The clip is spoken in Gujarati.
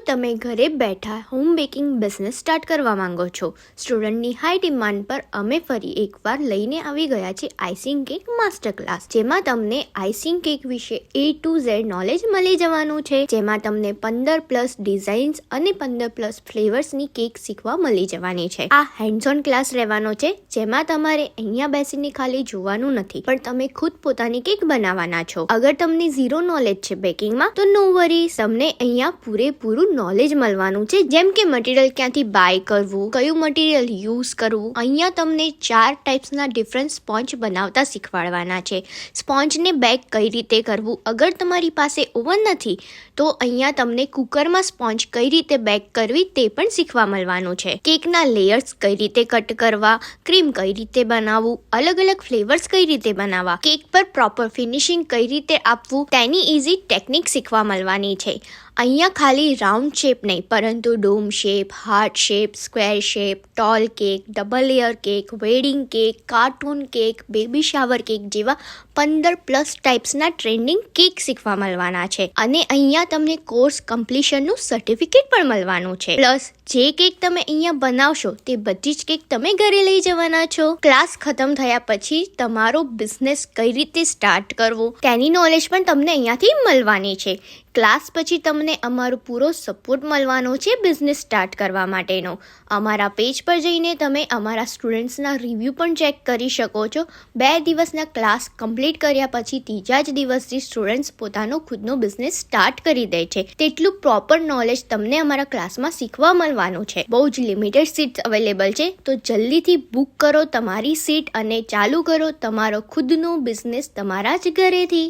તમે ઘરે બેઠા હોમ બેકિંગ બિઝનેસ સ્ટાર્ટ કરવા માંગો છો? સ્ટુડન્ટની હાઈ ડિમાન્ડ પર અમે ફરી એકવાર લઈને આવી ગયા છે આઈસિંગ કેક માસ્ટર ક્લાસ, જેમાં તમને આઈસિંગ કેક વિશે A to Z નોલેજ મળી જવાનું છે. જેમાં તમને 15+ ડિઝાઇન્સ અને 15+ ફ્લેવર્સની કેક શીખવા મળી જવાની છે. આ હેન્ડ્સ ઓન ક્લાસ રહેવાનો છે, જેમાં તમારે અહીંયા બેસીને ખાલી જોવાનું નથી, પણ તમે ખુદ પોતાની કેક બનાવવાના છો. અગર તમને ઝીરો નોલેજ છે બેકિંગમાં, તો નો વરીઝ, તમને અહીંયા પૂરેપૂરું નોલેજ મળવાનું છે. જેમ કે મટીરિયલ ક્યાંથી બાય કરવું, કયું મટીરિયલ યુઝ કરવું. અહીંયા તમને 4 ટાઈપ્સના ડિફરન્ટ સ્પોન્જ બનાવતા શીખવાડવાના છે. સ્પોન્જને બેક કઈ રીતે કરવું. અગર તમારી પાસે ઓવન નથી તો અહીંયા તમને કુકરમાં સ્પોન્જ કઈ રીતે બેક કરવી તે પણ શીખવા મળવાનું છે. કેકના લેયર્સ કઈ રીતે કટ કરવા, ક્રીમ કઈ રીતે બનાવવું, અલગ અલગ ફ્લેવર્સ કઈ રીતે બનાવવા, કેક પર પ્રોપર ફિનિશિંગ કઈ રીતે આપવું, તેની ઇઝી ટેકનિક શીખવા મળવાની છે. અહીંયા ખાલી રાઉન્ડ શેપ નહીં, પરંતુ dome shape, heart shape, square shape, tall cake, double layer cake, wedding cake, cartoon cake, baby shower cake જેવા 15+ ટાઈપ્સના ટ્રેન્ડિંગ કેક શીખવા મળવાના છે. અને અહીંયા તમને કોર્સ કમ્પ્લીશનનું સર્ટિફિકેટ પણ મળવાનું છે. પ્લસ જે કેક તમે અહીંયા બનાવશો તે બધી જ કેક તમે ઘરે લઈ જવાના છો. ક્લાસ ખતમ થયા પછી તમારો બિઝનેસ કઈ રીતે સ્ટાર્ટ કરવો તેની નોલેજ પણ તમને અહીંયાથી મળવાની છે. ક્લાસ પછી તમને અમારો પૂરો સપોર્ટ મળવાનો છે બિઝનેસ સ્ટાર્ટ કરવા માટેનો. અમારા પેજ પર જઈને તમે અમારા સ્ટુડન્ટ્સના રિવ્યૂ પણ ચેક કરી શકો છો. 2 દિવસના ક્લાસ કમ્પ્લીટ કર્યા પછી ત્રીજા જ દિવસથી સ્ટુડન્ટ્સ પોતાનો ખુદનો બિઝનેસ સ્ટાર્ટ કરી દે છે. તેટલું પ્રોપર નોલેજ તમને અમારા ક્લાસમાં શીખવા મળવાનું છે. બહુ જ લિમિટેડ સીટ્સ અવેલેબલ છે, તો જલ્દીથી બુક કરો તમારી સીટ અને ચાલુ કરો તમારો ખુદનો બિઝનેસ તમારા જ ઘરેથી.